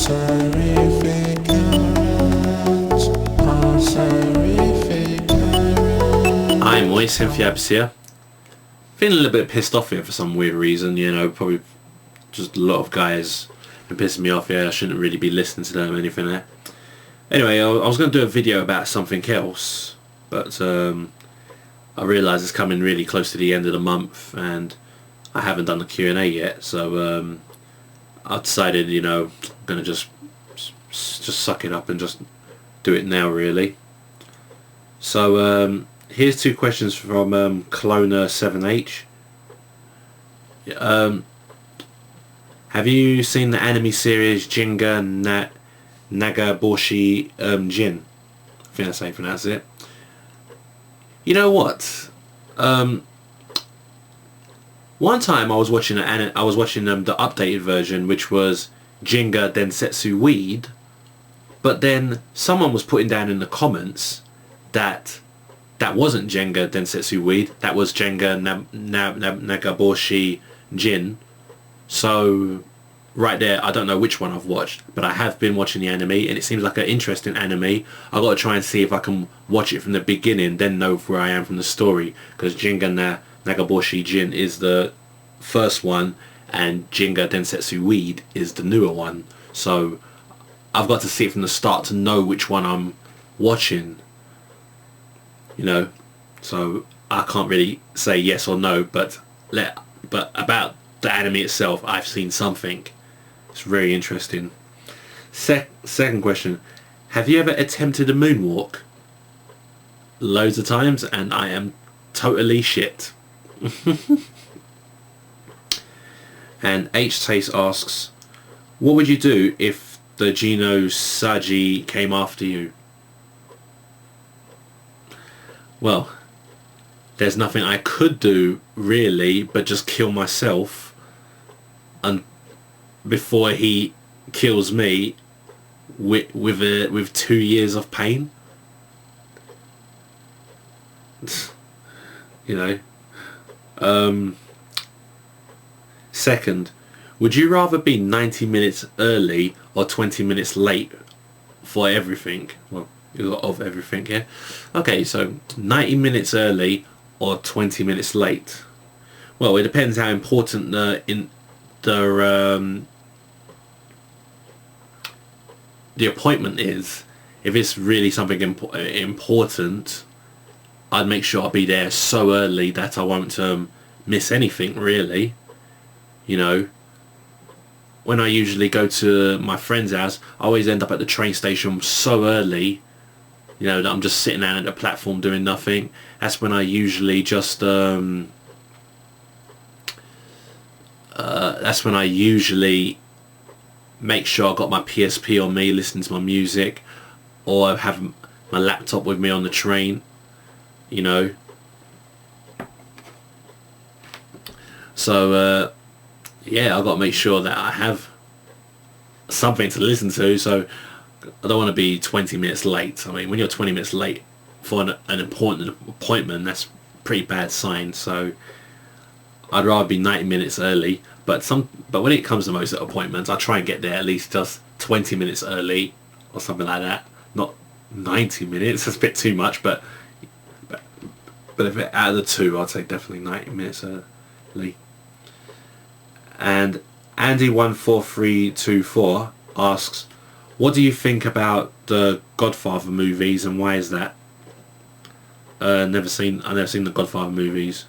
I'm TEMPHUiBIS here. Feeling a little bit pissed off here for some weird reason, you know, probably just a lot of guys been pissing me off here. I shouldn't really be listening to them or anything there. Anyway, I was going to do a video about something else, but I realised it's coming really close to the end of the month and I haven't done the Q&A yet, so I decided, you know, I'm going to just suck it up and just do it now, really. So here's two questions from Cloner7H. Have you seen the anime series Ginga Nagareboshi Gin? I think that's how you pronounce it. You know what? One time I was watching the updated version, which was Ginga Densetsu Weed, but then someone was putting down in the comments that wasn't Ginga Densetsu Weed, that was Ginga Nagareboshi Gin. So right there, I don't know which one I've watched, but I have been watching the anime and it seems like an interesting anime. I've got to try and see if I can watch it from the beginning, then know where I am from the story, because Ginga Nagareboshi Gin is the first one and Ginga Densetsu Weed is the newer one. So I've got to see it from the start to know which one I'm watching, you know. So I can't really say yes or no, but about the anime itself, I've seen something. It's very interesting. Second question, have you ever attempted a moonwalk? Loads of times, and I am totally shit. And htaste asks, what would you do if the GINOSAJI came after you? Well, there's nothing I could do really but just kill myself and before he kills me with 2 years of pain. You know. Second, would you rather be 90 minutes early or 20 minutes late for everything? Well, of everything, yeah. Okay, so 90 minutes early or 20 minutes late. Well, it depends how important the appointment is. If it's really something important, I'd make sure I'll be there so early that I won't miss anything, really. You know, when I usually go to my friend's house, I always end up at the train station so early, you know, that I'm just sitting down at the platform doing nothing. That's when I usually just that's when I usually make sure I got my PSP on me, listening to my music, or have my laptop with me on the train, you know. So yeah, I've got to make sure that I have something to listen to, so I don't want to be 20 minutes late. I mean, when you're 20 minutes late for an important appointment, that's a pretty bad sign. So I'd rather be 90 minutes early, but when it comes to most appointments, I try and get there at least just 20 minutes early or something like that. Not 90 minutes, that's a bit too much, but if it out of the two, I'd say definitely 90 minutes early. And Andy14324 asks, what do you think about the Godfather movies and why is that? I've never seen the Godfather movies.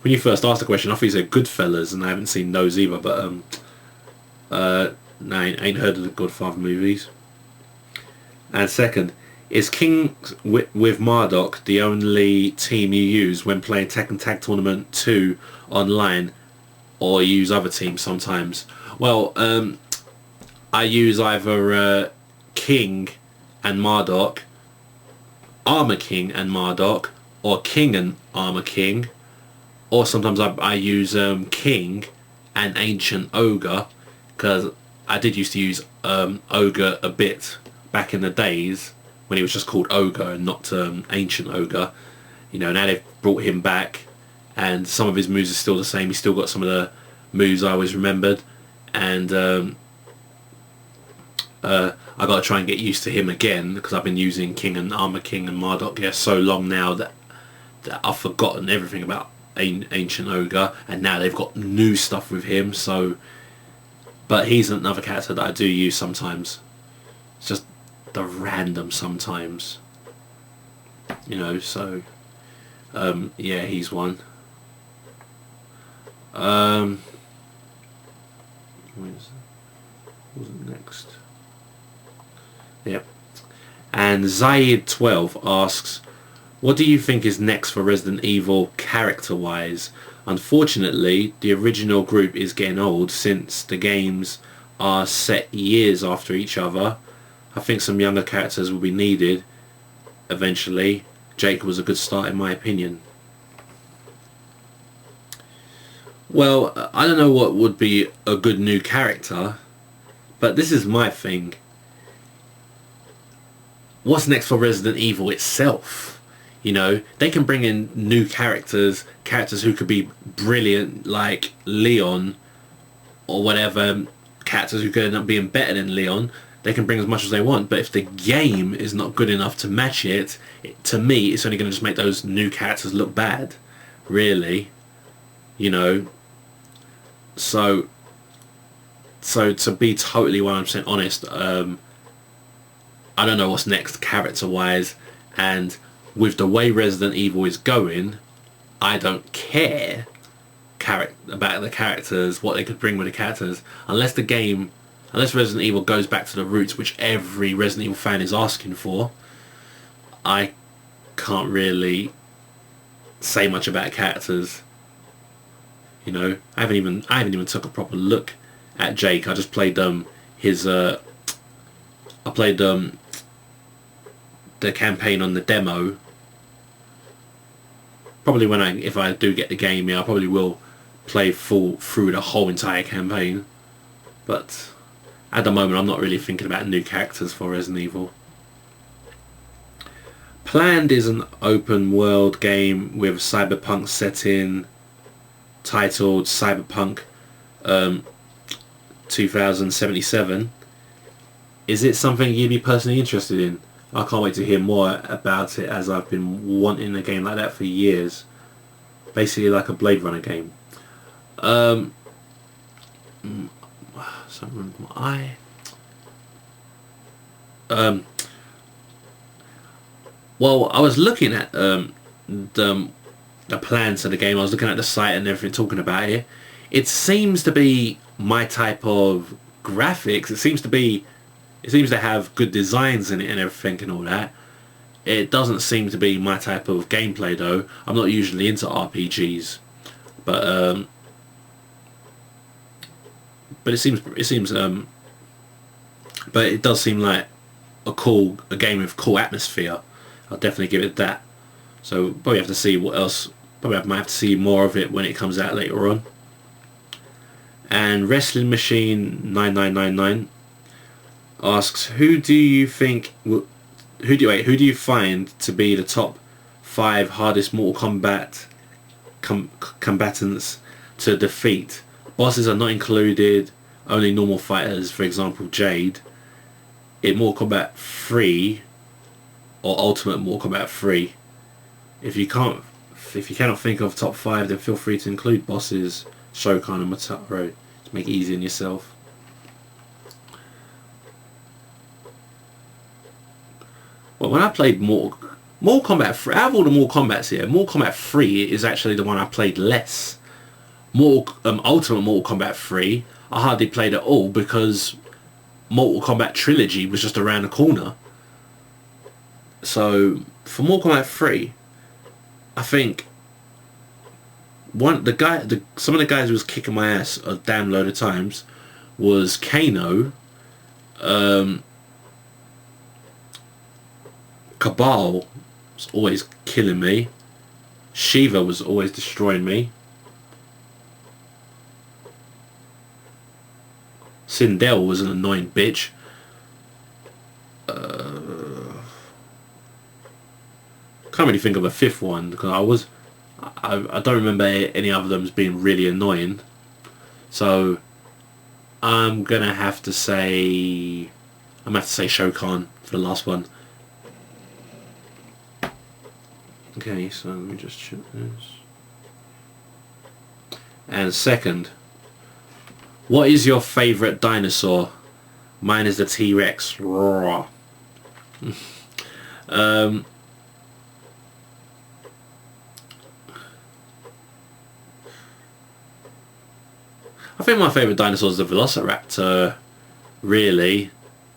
When you first asked the question, I thought you said Goodfellas, and I haven't seen those either, but no, I ain't heard of the Godfather movies. And second, is King with Marduk the only team you use when playing Tekken Tag Tournament 2 online, or use other teams sometimes? Well, I use either King and Marduk, Armor King and Marduk, or King and Armor King, or sometimes I use King and Ancient Ogre, because I did used to use Ogre a bit back in the days when he was just called Ogre and not Ancient Ogre. You know, now they've brought him back and some of his moves are still the same. He's still got some of the moves I always remembered, and I got to try and get used to him again because I've been using King and Armor King and Marduk so long now that I've forgotten everything about Ancient Ogre, and now they've got new stuff with him. So, but he's another character that I do use sometimes. It's just the random sometimes, you know. So, yeah, he's one. What was it next? Yep. And Zayed12 asks, what do you think is next for Resident Evil character-wise? Unfortunately, the original group is getting old since the games are set years after each other. I think some younger characters will be needed eventually. Jake was a good start in my opinion. Well, I don't know what would be a good new character, but this is my thing. What's next for Resident Evil itself? You know, they can bring in new characters who could be brilliant, like Leon, or whatever, characters who could end up being better than Leon. They can bring as much as they want, but if the game is not good enough to match it, to me, it's only going to just make those new characters look bad, really. You know, so to be totally 100% honest, I don't know what's next character-wise, and with the way Resident Evil is going, I don't care about the characters, what they could bring with the characters, unless Resident Evil goes back to the roots, which every Resident Evil fan is asking for. I can't really say much about characters. You know, I haven't even took a proper look at Jake. I just played the campaign on the demo. Probably if I do get the game, yeah, I probably will play through the whole entire campaign. But at the moment, I'm not really thinking about new characters for Resident Evil. Planned is an open world game with cyberpunk setting, titled Cyberpunk 2077. Is it something you'd be personally interested in? I can't wait to hear more about it, as I've been wanting a game like that for years. Basically like a Blade Runner game. Well, I was looking at the plans of the game. I was looking at the site and everything, talking about it. It seems to be my type of graphics. It seems to have good designs in it and everything and all that. It doesn't seem to be my type of gameplay though. I'm not usually into RPGs, but it does seem like a game with cool atmosphere. I'll definitely give it that. So probably have to see what else. Probably might have to see more of it when it comes out later on. And Wrestling Machine 9999 asks, who do you find to be the top 5 hardest Mortal Kombat combatants to defeat? Bosses are not included, only normal fighters, for example Jade. In Mortal Kombat 3 or Ultimate Mortal Kombat 3. If you cannot think of top 5, then feel free to include bosses, Shokan and Motaro, to make it easy on yourself. Well, when I played Mortal Kombat 3, out of all the Mortal Kombats here, Mortal Kombat 3 is actually the one I played less. Ultimate Mortal Kombat 3, I hardly played at all because Mortal Kombat Trilogy was just around the corner. So for Mortal Kombat 3, I think some of the guys who was kicking my ass a damn load of times was Kano, Cabal was always killing me, Shiva was always destroying me, Sindel was an annoying bitch. Can't really think of a fifth one because I don't remember any of them as being really annoying. So I'm gonna have to say I'm gonna have to say Shokan for the last one. Okay, so let me just check this. And second, what is your favourite dinosaur? Mine is the T-Rex. Raw. I think my favourite dinosaur is the Velociraptor. Really,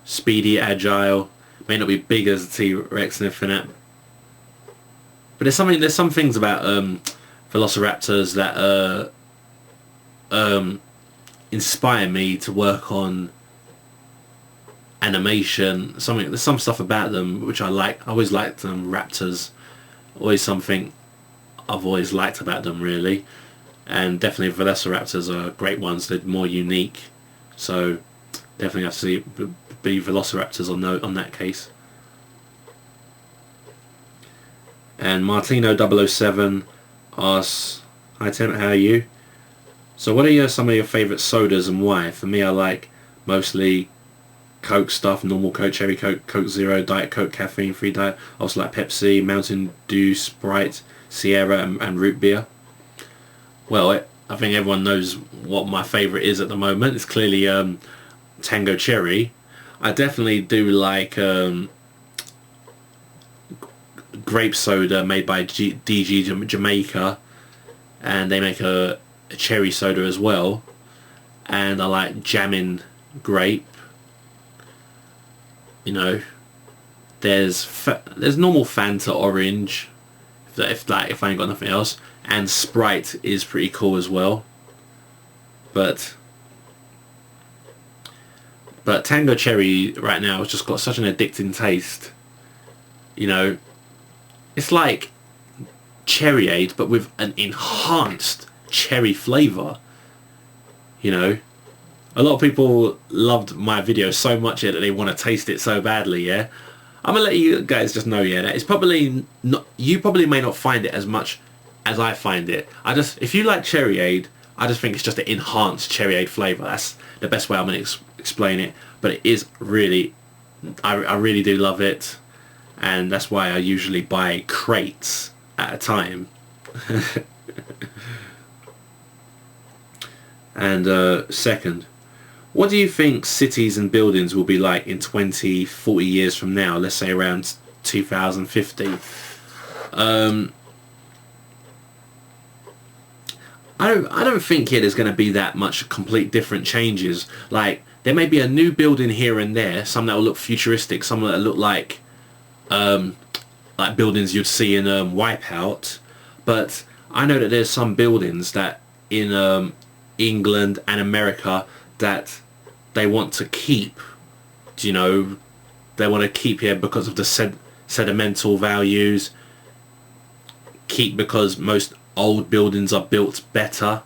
speedy, agile. May not be big as the T-Rex and everything, but there's some things about Velociraptors that inspire me to work on animation. There's some stuff about them which I like. I always liked raptors. Always something I've always liked about them, really. And definitely Velociraptors are great ones. They're more unique. So definitely have to be Velociraptors on that case. And Martino007 asks, "Hi Tim, how are you? So what are some of your favourite sodas and why?" For me, I like mostly Coke stuff, normal Coke, Cherry Coke, Coke Zero, Diet Coke, caffeine free diet. I also like Pepsi, Mountain Dew, Sprite, Sierra and root beer. Well, I think everyone knows what my favourite is at the moment. It's clearly Tango Cherry. I definitely do like grape soda made by DG Jamaica, and they make a cherry soda as well. And I like Jammin' Grape. You know, there's normal Fanta Orange, if I ain't got nothing else, and Sprite is pretty cool as well. But Tango Cherry right now has just got such an addicting taste. You know, it's like Cherryade but with an enhanced cherry flavour. You know, a lot of people loved my video so much that they want to taste it so badly, yeah? I'm going to let you guys just know, yeah, that it's probably not, you probably may not find it as much as I find it. If you like Cherryade, I just think it's just an enhanced Cherryade flavour. That's the best way I'm going to explain it. But it is really, I really do love it. And that's why I usually buy crates at a time. And second, what do you think cities and buildings will be like in 20, 40 years from now? Let's say around 2050. I don't think there's going to be that much complete different changes. Like, there may be a new building here and there, some that will look futuristic, some that look like buildings you'd see in Wipeout. But I know that there's some buildings that in England and America that they want to keep. You know, they want to keep here because of the sedimental values. Keep because most old buildings are built better.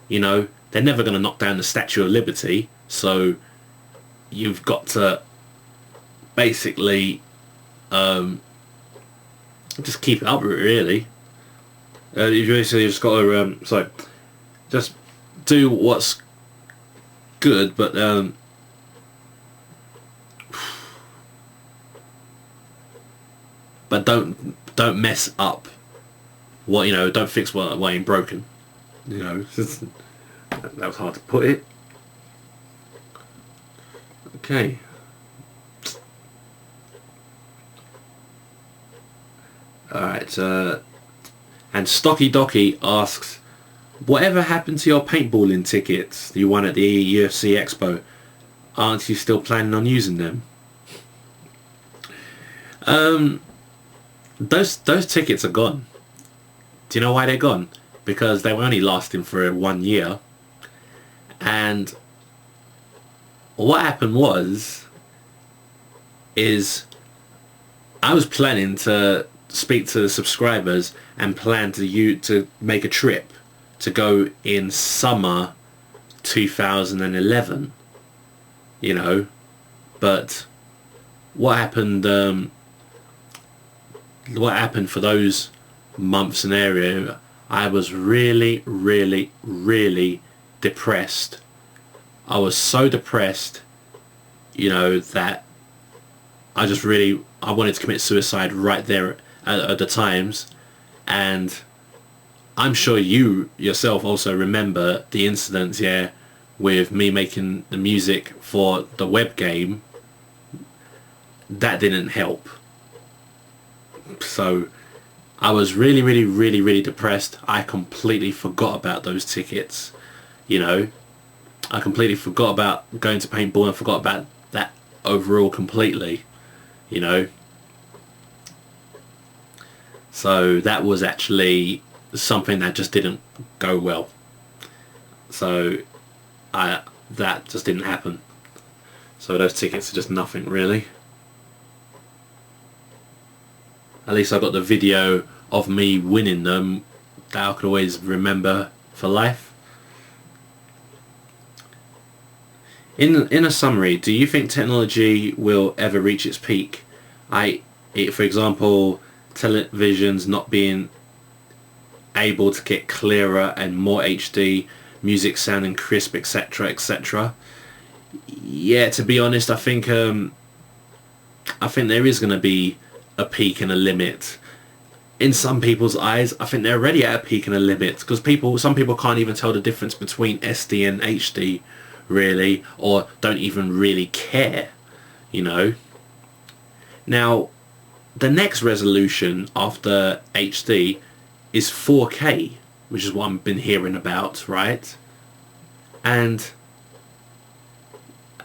You know, they're never going to knock down the Statue of Liberty, so you've got to basically just keep it up, really. You basically just got to just do what's good, but don't mess up what, you know, don't fix what ain't broken. You know, that was hard to put it. Okay. Alright, and StockyDoccy asks, whatever happened to your paintballing tickets you won at the UFC Expo? Aren't you still planning on using them? Those tickets are gone. Do you know why they're gone? Because they were only lasting for 1 year. And what happened is I was planning to speak to the subscribers and plan to make a trip to go in summer 2011, you know, but what happened for those months and area, I was really, really, really depressed. I was so depressed, you know, that I wanted to commit suicide right there at the times. And I'm sure you yourself also remember the incidents, yeah, with me making the music for the web game. That didn't help. So I was really depressed. I completely forgot about those tickets, you know. I completely forgot about going to paintball and forgot about that overall completely, you know. So that was actually something that just didn't go well. So that just didn't happen. So those tickets are just nothing really. At least I got the video of me winning them that I could always remember for life. In a summary, do you think technology will ever reach its peak? For example, televisions not being able to get clearer and more HD, music sounding crisp, etc., etc. Yeah, to be honest, I think there is going to be a peak and a limit. In some people's eyes, I think they're already at a peak and a limit, because some people can't even tell the difference between SD and HD, really, or don't even really care, you know. Now, the next resolution after HD is 4K, which is what I've been hearing about, right? And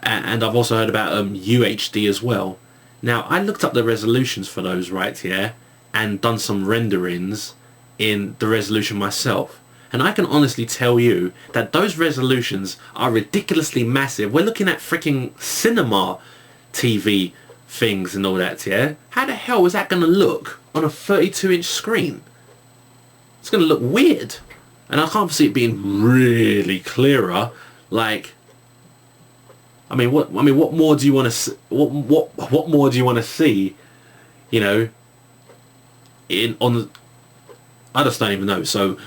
I've also heard about UHD as well. Now, I looked up the resolutions for those, right, yeah, and done some renderings in the resolution myself. And I can honestly tell you that those resolutions are ridiculously massive. We're looking at freaking cinema TV things and all that, yeah? How the hell is that going to look on a 32-inch screen? It's going to look weird. And I can't see it being really clearer. Like, what more do you want to what more do you want to see, you know, I just don't even know. So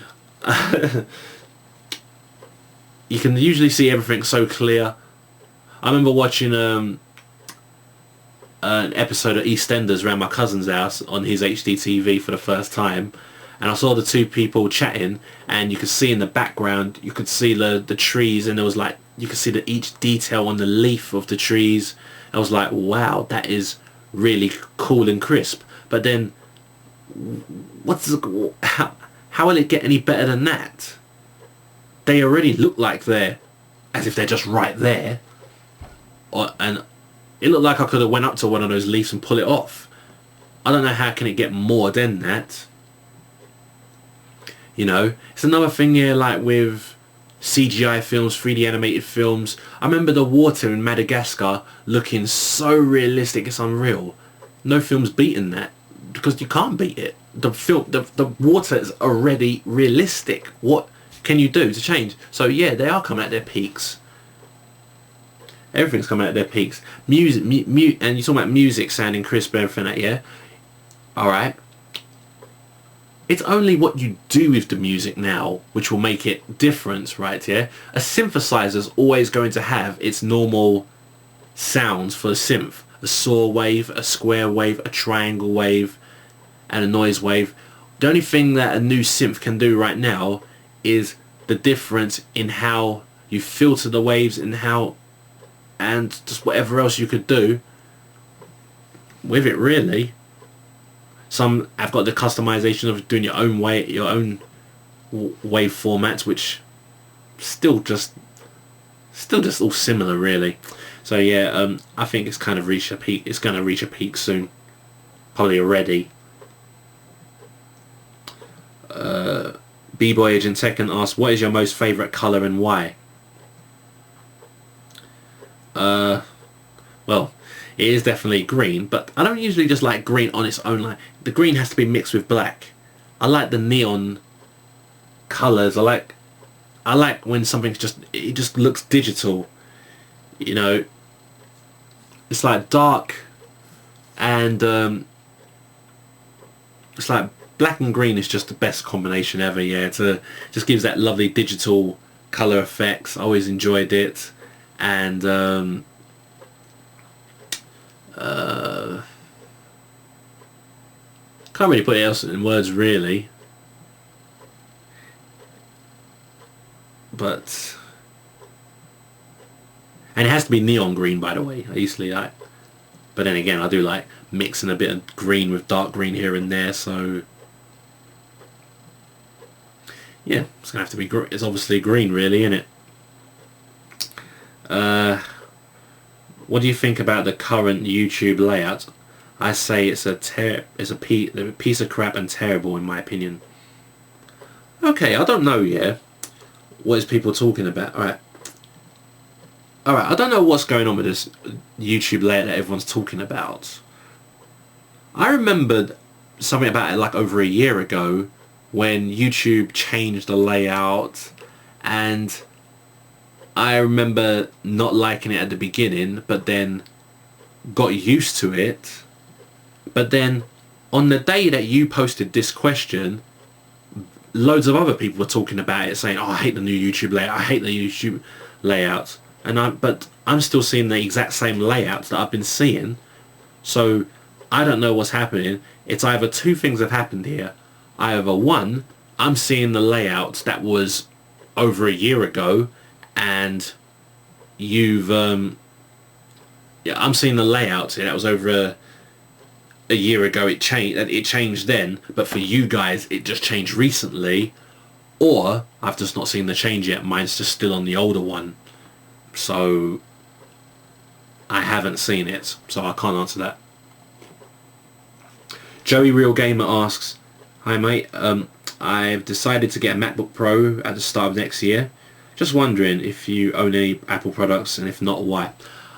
you can usually see everything so clear. I remember watching an episode of EastEnders around my cousin's house on his HD TV for the first time, and I saw the two people chatting, and you could see in the background, you could see the trees, and there was like, you could see each detail on the leaf of the trees. I was like, wow, that is really cool and crisp. But then, how will it get any better than that? They already look like they're, as if they're just right there. And it looked like I could have went up to one of those leaves and pull it off. I don't know how can it get more than that. You know, it's another thing here, like with CGI films, 3D animated films. I remember the water in Madagascar looking so realistic, it's unreal. No film's beaten that, because you can't beat it. The water is already realistic. What can you do to change? So yeah, they are coming at their peaks. Everything's coming at their peaks. Music, and you're talking about music sounding crisp and everything like, yeah. Alright. It's only what you do with the music now which will make it different, right, yeah? A synthesizer's always going to have its normal sounds for a synth. A saw wave, a square wave, a triangle wave, and a noise wave. The only thing that a new synth can do right now is the difference in how you filter the waves and just whatever else you could do with it, really. Some have got the customization of doing your own wave formats, which still just all similar, really. So yeah, I think it's kind of reached a peak. It's going to reach a peak soon, probably already. bboyagenttekken asks, what is your most favourite colour and why? Well, it is definitely green, but I don't usually just like green on its own. Like, the green has to be mixed with black. I like the neon colours. I like when something just looks digital. You know, it's like dark, and it's like black and green is just the best combination ever. Yeah, it just gives that lovely digital colour effects. I always enjoyed it, and Can't really put it else in words really. But... And it has to be neon green, by the way. I usually like... But then again, I do like mixing a bit of green with dark green here and there, so... Yeah, it's going to have to be... It's obviously green, really, isn't it? What do you think about the current YouTube layout? I say it's a piece of crap and terrible, in my opinion. Okay, I don't know yet. What is people talking about? Alright, I don't know what's going on with this YouTube layout that everyone's talking about. I remembered something about it like over a year ago when YouTube changed the layout, and I remember not liking it at the beginning, but then got used to it. But then on the day that you posted this question, loads of other people were talking about it, saying, oh, I hate the new YouTube layout, I hate the YouTube layout. But I'm still seeing the exact same layouts that I've been seeing. So I don't know what's happening. It's either two things have happened here. Either one, I'm seeing the layout that was over a year ago, and you've I'm seeing the layout that was over a year ago. It changed then, but for you guys it just changed recently, or I've just not seen the change yet. Mine's just still on the older one, so I haven't seen it, so I can't answer that. joeyrealgamer asks, hi mate, I've decided to get a MacBook Pro at the start of next year. Just wondering if you own any Apple products, and if not, why?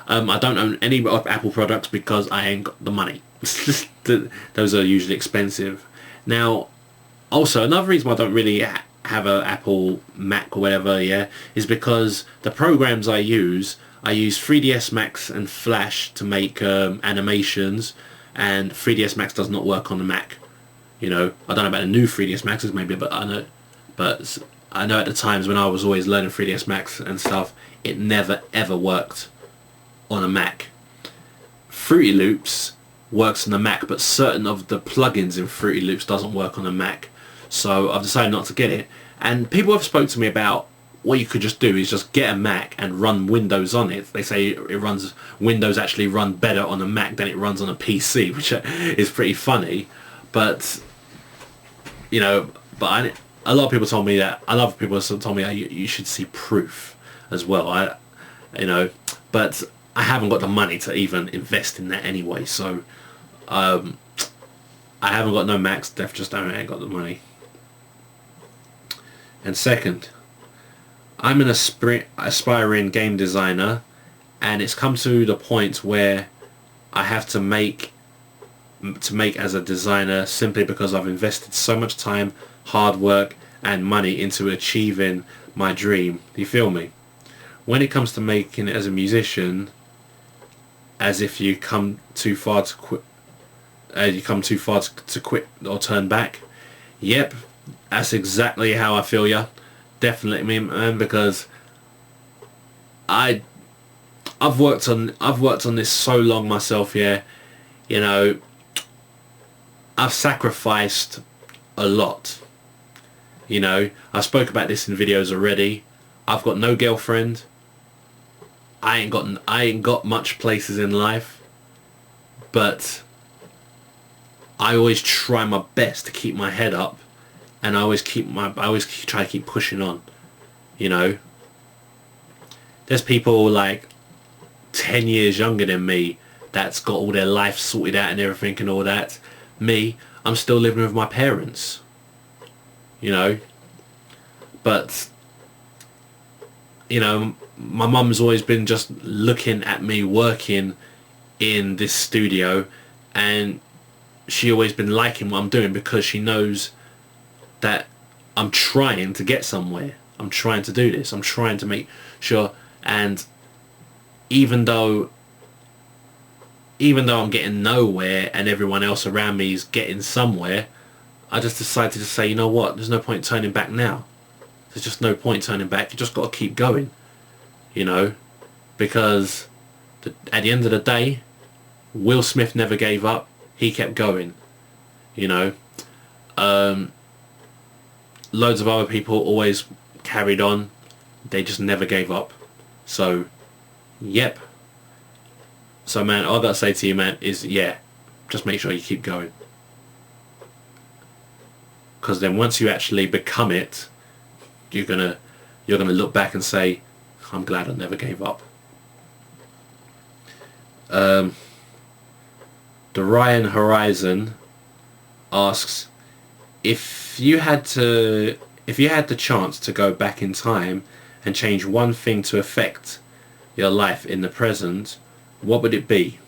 I don't own any of Apple products because I ain't got the money. Those are usually expensive. Now, also another reason why I don't really have an Apple Mac or whatever, yeah, is because the programs I use 3ds Max and Flash to make animations, and 3ds Max does not work on the Mac. You know, I don't know about the new 3ds Maxes maybe, but I know at the times when I was always learning 3ds Max and stuff, it never ever worked on a Mac. Fruity Loops works on the Mac, but certain of the plugins in Fruity Loops doesn't work on a Mac. So I've decided not to get it. And people have spoke to me about what you could just do is just get a Mac and run Windows on it. They say Windows actually run better on a Mac than it runs on a PC, which is pretty funny. But you know, a lot of people told me that. A lot of people told me that you should see proof as well. But I haven't got the money to even invest in that anyway. So I haven't got no Macs. Def just ain't got the money. And second, I'm an aspiring game designer, and it's come to the point where I have to make as a designer simply because I've invested so much time, hard work and money into achieving my dream. Do you feel me? When it comes to making it as a musician, as if you come too far to quit, to quit or turn back. Yep, that's exactly how I feel, yeah. Definitely, man, because I've worked on this so long myself, yeah. You know, I've sacrificed a lot. You know, I spoke about this in videos already. I've got no girlfriend. I ain't got much places in life, but I always try my best to keep my head up, and I always try to keep pushing on. You know, there's people like 10 years younger than me that's got all their life sorted out and everything and all that. Me, I'm still living with my parents. You know, but you know, my mum's always been just looking at me working in this studio, and she always been liking what I'm doing because she knows that I'm trying to get somewhere. I'm trying to do this. I'm trying to make sure. And even though I'm getting nowhere and everyone else around me is getting somewhere, I just decided to say, you know what, there's no point turning back now. There's just no point turning back. You just got to keep going, you know, because at the end of the day, Will Smith never gave up. He kept going. You know, loads of other people always carried on. They just never gave up. So, yep. So man, all I gotta say to you, man, is yeah, just make sure you keep going. Because then once you actually become it, you're gonna look back and say, I'm glad I never gave up. TheRyanHorizon asks, if you had the chance to go back in time and change one thing to affect your life in the present, what would it be?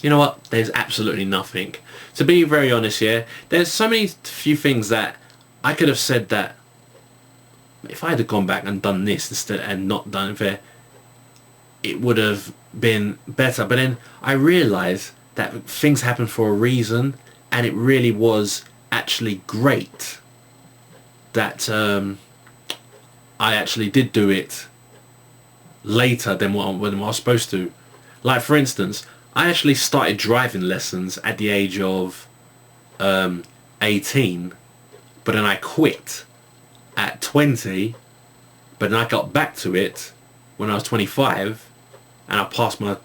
You know what? There's absolutely nothing. To be very honest here, there's so many few things that I could have said that if I had gone back and done this instead and not done it, it would have been better. But then I realised that things happen for a reason, and it really was actually great that I actually did do it later than when I was supposed to. Like for instance, I actually started driving lessons at the age of 18, but then I quit at 20, but then I got back to it when I was 25, and I passed my,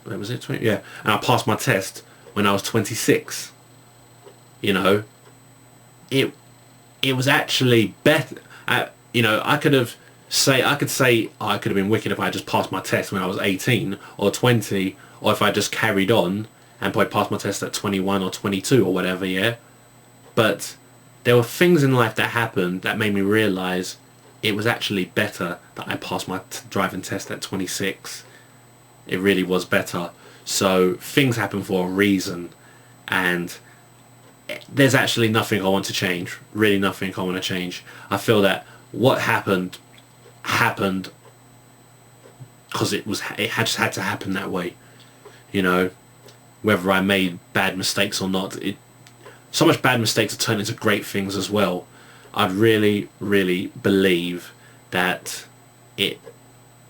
when was it, 20? Yeah, and I passed my test when I was 26. You know, it was actually better. You know, I could say, oh, I could have been wicked if I just passed my test when I was 18 or 20, or if I just carried on and probably passed my test at 21 or 22 or whatever, yeah. But there were things in life that happened that made me realise it was actually better that I passed my driving test at 26. It really was better. So things happen for a reason, and there's actually nothing I want to change. Really nothing I want to change. I feel that what happened because it just had to happen that way. You know, whether I made bad mistakes or not, so much bad mistakes are turned into great things as well. I really, really believe that it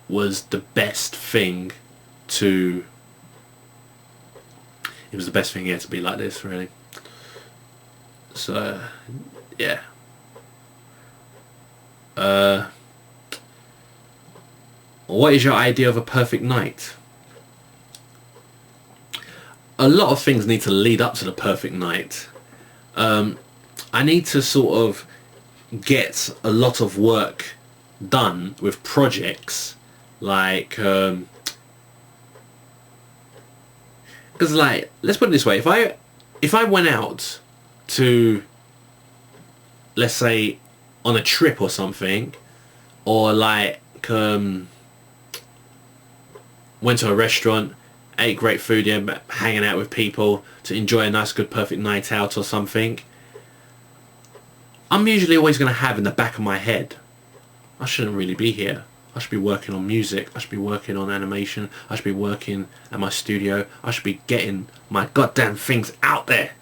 was the best thing to... It was the best thing, yeah, to be like this, really. So, yeah. What is your idea of a perfect night? A lot of things need to lead up to the perfect night. I need to sort of get a lot of work done with projects, like because like, let's put it this way, if I went out to, let's say, on a trip or something, or like went to a restaurant, ate great food, yeah, hanging out with people to enjoy a nice good perfect night out or something, I'm usually always going to have in the back of my head, I shouldn't really be here. I should be working on music. I should be working on animation. I should be working at my studio. I should be getting my goddamn things out there.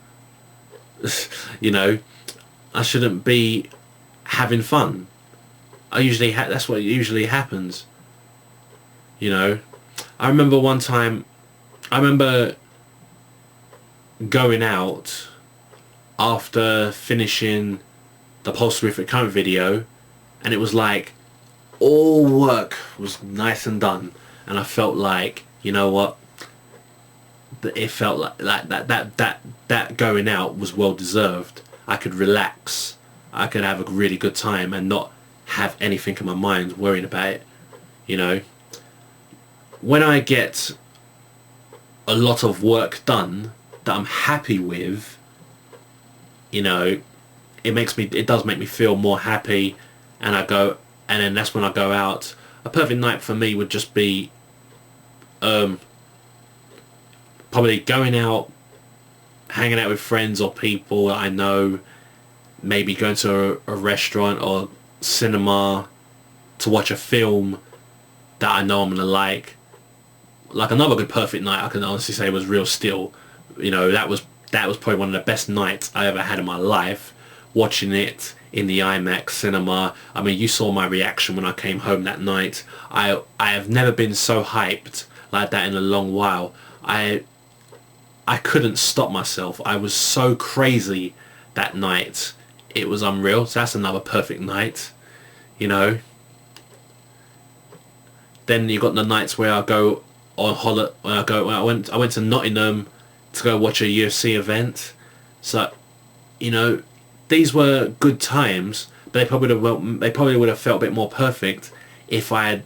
You know, I shouldn't be having fun. That's what usually happens. You know, I remember one time, going out after finishing the Pulsarific Current video, and it was like all work was nice and done, and I felt like, you know what, it felt like that going out was well deserved. I could relax, I could have a really good time and not have anything in my mind worrying about it. You know, when I get a lot of work done that I'm happy with, you know, it does make me feel more happy, and then that's when I go out. A perfect night for me would just be probably going out, hanging out with friends or people that I know, maybe going to a restaurant or cinema to watch a film that I know I'm gonna like. Like another good perfect night I can honestly say was Real Steel. You know, that was probably one of the best nights I ever had in my life, watching it in the IMAX cinema. I mean, you saw my reaction when I came home that night. I have never been so hyped like that in a long while. I couldn't stop myself. I was so crazy that night. It was unreal. So that's another perfect night, you know. Then you got the nights where I go on holiday. I went to Nottingham to go watch a UFC event. So, you know, these were good times, but they probably would have felt a bit more perfect if I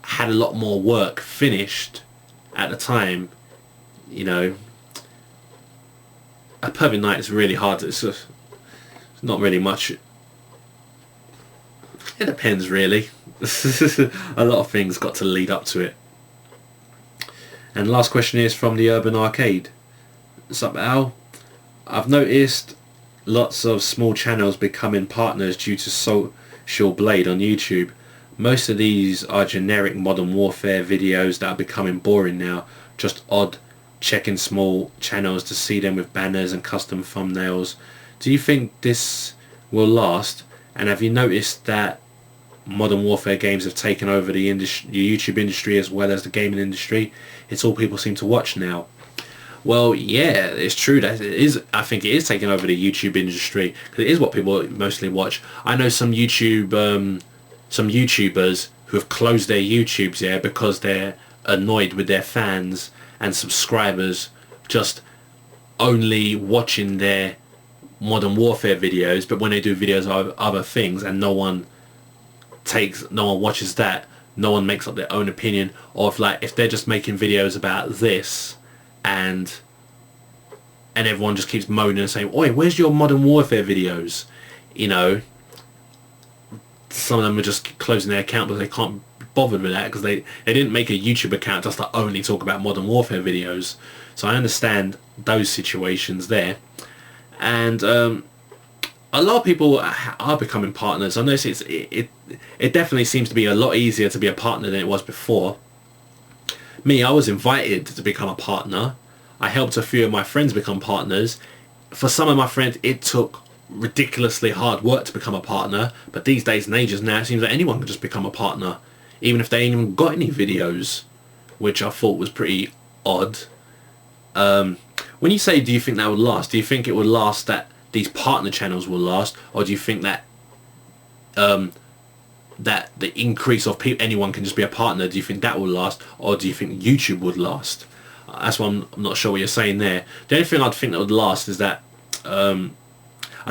had a lot more work finished at the time. You know, a perfect night is really hard. It's not really much. It depends, really. A lot of things got to lead up to it. And last question is from TheUrbanArcade. What's up, Al? I've noticed lots of small channels becoming partners due to Social Blade on YouTube. Most of these are generic Modern Warfare videos that are becoming boring now. Just odd checking small channels to see them with banners and custom thumbnails. Do you think this will last? And have you noticed that Modern Warfare games have taken over the YouTube industry as well as the gaming industry? It's all people seem to watch now. Well, yeah, it's true that it is. I think it is taking over the YouTube industry because it is what people mostly watch. I know some YouTubers who have closed their YouTubes because they're annoyed with their fans and subscribers just only watching their Modern Warfare videos, but when they do videos of other things and no one watches that, no one makes up their own opinion, or if they're just making videos about this and everyone just keeps moaning and saying, oi, where's your Modern Warfare videos? You know, some of them are just closing their account because they can't be bothered with that because they didn't make a YouTube account just to only talk about Modern Warfare videos. So I understand those situations there. And a lot of people are becoming partners. I notice it definitely seems to be a lot easier to be a partner than it was before. Me, I was invited to become a partner. I helped a few of my friends become partners. For some of my friends, it took ridiculously hard work to become a partner. But these days and ages now, it seems that anyone can just become a partner, even if they ain't even got any videos, which I thought was pretty odd. When you say, do you think that would last? Do you think it would last, that these partner channels will last, or do you think that that the increase of anyone can just be a partner, do you think that will last, or do you think YouTube would last? That's what I'm not sure what you're saying there. The only thing I'd think that would last is that I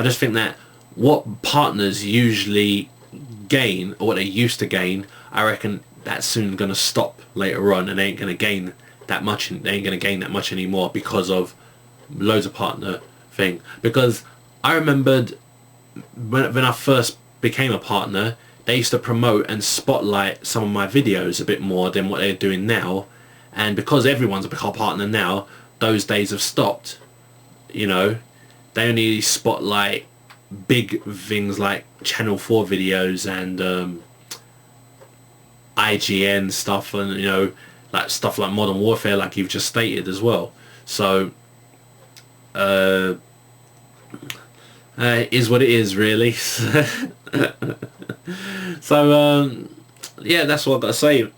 just think that what partners usually gain, or what they used to gain, I reckon that's soon going to stop later on, and they ain't going to gain that much. They ain't going to gain that much anymore because of loads of partner thing. Because I remembered when I first became a partner, they used to promote and spotlight some of my videos a bit more than what they're doing now. And because everyone's become a partner now, those days have stopped. You know, they only spotlight big things like Channel 4 videos and IGN stuff, and you know, like stuff like Modern Warfare, like you've just stated as well. So is what it is, really. So yeah, that's what I've got to say.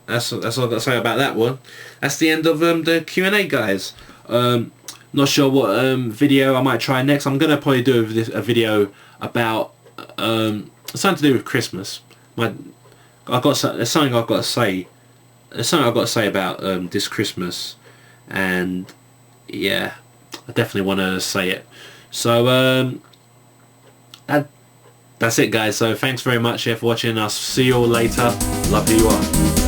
That's what I've got to say about that one. That's the end of the Q&A, guys. Not sure what video I might try next. I'm gonna probably do a video about something to do with Christmas. There's something I've got to say. There's something I've got to say about this Christmas, and yeah, I definitely want to say it. So that's it, guys. So thanks very much for watching. I'll see you all later. Love you all.